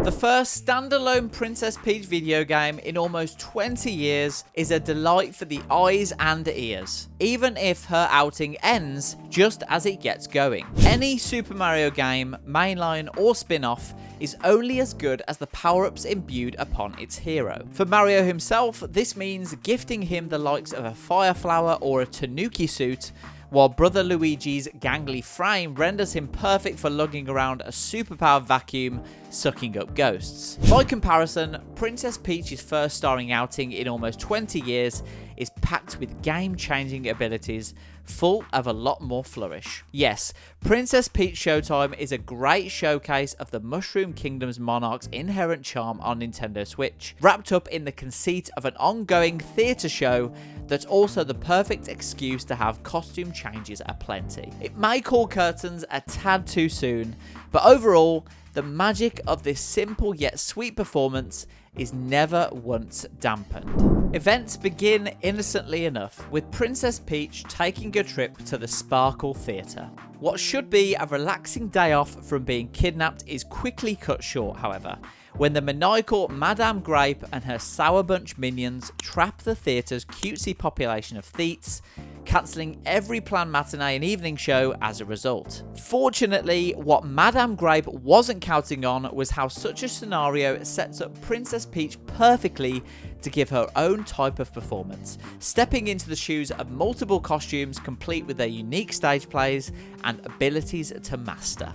The first standalone Princess Peach video game in almost 20 years is a delight for the eyes and ears, even if her outing ends just as it gets going. Any Super Mario game, mainline or spin-off, is only as good as the power-ups imbued upon its hero. For Mario himself, this means gifting him the likes of a fire flower or a tanuki suit, while brother Luigi's gangly frame renders him perfect for lugging around a superpowered vacuum sucking up ghosts. By comparison, Princess Peach's first starring outing in almost 20 years is packed with game-changing abilities, full of a lot more flourish. Yes, Princess Peach Showtime is a great showcase of the Mushroom Kingdom's monarch's inherent charm on Nintendo Switch, wrapped up in the conceit of an ongoing theatre show that's also the perfect excuse to have costume changes aplenty. It may call curtains a tad too soon, but overall, the magic of this simple yet sweet performance is never once dampened. Events begin innocently enough, with Princess Peach taking a trip to the Sparkle Theatre. What should be a relaxing day off from being kidnapped is quickly cut short, however, when the maniacal Madame Grape and her Sour Bunch minions trap the theatre's cutesy population of theets, cancelling every planned matinee and evening show as a result. Fortunately, what Madame Grape wasn't counting on was how such a scenario sets up Princess Peach perfectly to give her own type of performance, stepping into the shoes of multiple costumes complete with their unique stage plays and abilities to master.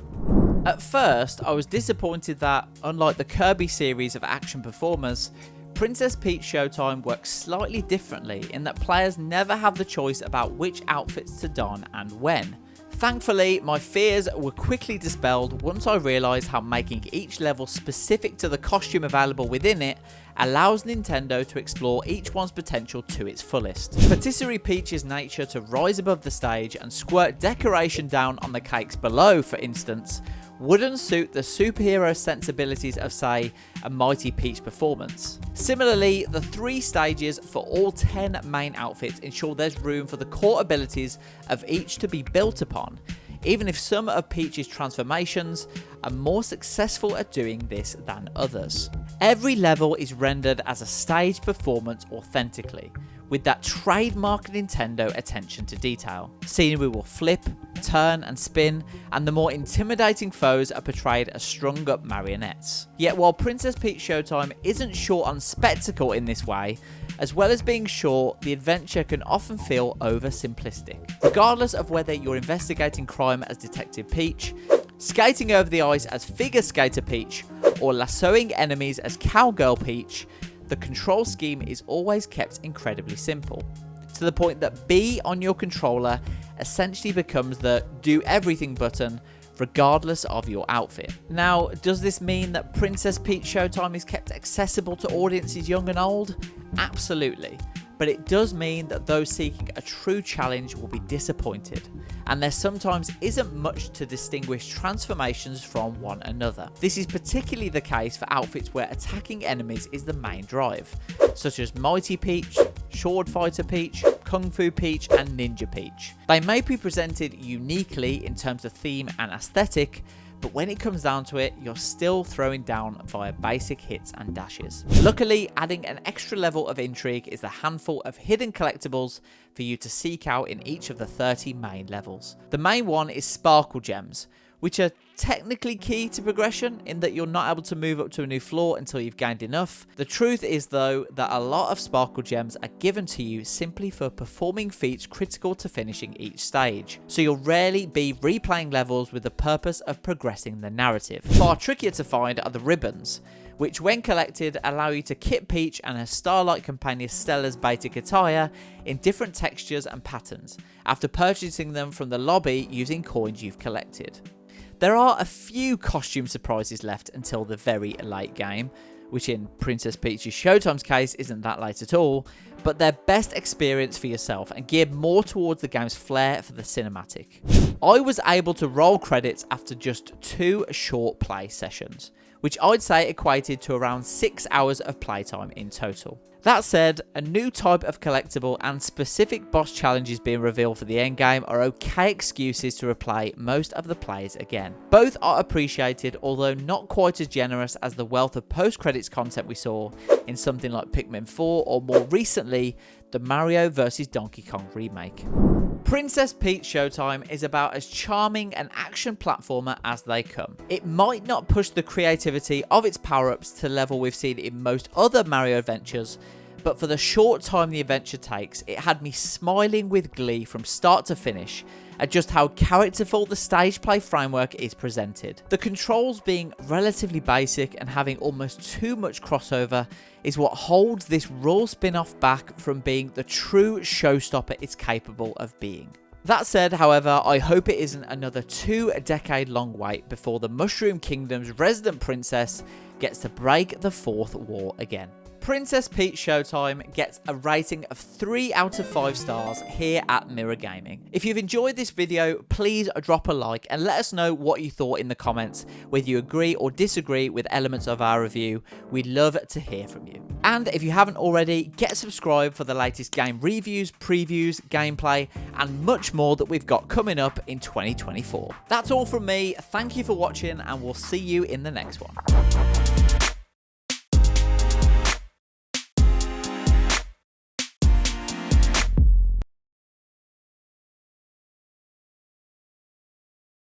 At first, I was disappointed that, unlike the Kirby series of action performers, Princess Peach Showtime works slightly differently in that players never have the choice about which outfits to don and when. Thankfully, my fears were quickly dispelled once I realised how making each level specific to the costume available within it allows Nintendo to explore each one's potential to its fullest. Patisserie Peach's nature to rise above the stage and squirt decoration down on the cakes below, for instance, wouldn't suit the superhero sensibilities of, say, a Mighty Peach performance. Similarly, the 3 stages for all 10 main outfits ensure there's room for the core abilities of each to be built upon, even if some of Peach's transformations are more successful at doing this than others. Every level is rendered as a stage performance authentically, with that trademark Nintendo attention to detail. Scenery will flip, turn and spin, and the more intimidating foes are portrayed as strung up marionettes. Yet while Princess Peach Showtime isn't short on spectacle in this way, as well as being short, the adventure can often feel oversimplistic. Regardless of whether you're investigating crime as Detective Peach, skating over the ice as Figure Skater Peach, or lassoing enemies as Cowgirl Peach, the control scheme is always kept incredibly simple, to the point that B on your controller essentially becomes the do everything button regardless of your outfit. Now, does this mean that Princess Peach Showtime is kept accessible to audiences young and old? Absolutely. But it does mean that those seeking a true challenge will be disappointed, and there sometimes isn't much to distinguish transformations from one another. This is particularly the case for outfits where attacking enemies is the main drive, such as Mighty Peach, Sword Fighter Peach, Kung Fu Peach, and Ninja Peach. They may be presented uniquely in terms of theme and aesthetic, but when it comes down to it, you're still throwing down via basic hits and dashes. Luckily, adding an extra level of intrigue is the handful of hidden collectibles for you to seek out in each of the 30 main levels. The main one is Sparkle Gems, which are technically key to progression in that you're not able to move up to a new floor until you've gained enough. The truth is though that a lot of Sparkle Gems are given to you simply for performing feats critical to finishing each stage, so you'll rarely be replaying levels with the purpose of progressing the narrative. Far trickier to find are the ribbons, which when collected allow you to kit Peach and her Starlight companion Stella's basic attire in different textures and patterns, after purchasing them from the lobby using coins you've collected. There are a few costume surprises left until the very late game, which in Princess Peach's Showtime's case isn't that late at all, but their best experience for yourself and geared more towards the game's flair for the cinematic. I was able to roll credits after just 2 short play sessions, which I'd say equated to around 6 hours of playtime in total. That said, a new type of collectible and specific boss challenges being revealed for the endgame are okay excuses to replay most of the plays again. Both are appreciated, although not quite as generous as the wealth of post-credits content we saw in something like Pikmin 4 or more recently, the Mario vs Donkey Kong remake. Princess Peach Showtime is about as charming an action platformer as they come. It might not push the creativity of its power-ups to the level we've seen in most other Mario adventures, but for the short time the adventure takes, it had me smiling with glee from start to finish at just how characterful the stage play framework is presented. The controls being relatively basic and having almost too much crossover is what holds this raw spin-off back from being the true showstopper it's capable of being. That said, however, I hope it isn't another 2-decade-long wait before the Mushroom Kingdom's resident princess gets to break the 4th wall again. Princess Peach Showtime gets a rating of 3 out of 5 stars here at Mirror Gaming. If you've enjoyed this video, please drop a like and let us know what you thought in the comments, whether you agree or disagree with elements of our review. We'd love to hear from you. And if you haven't already, get subscribed for the latest game reviews, previews, gameplay, and much more that we've got coming up in 2024. That's all from me. Thank you for watching, and we'll see you in the next one.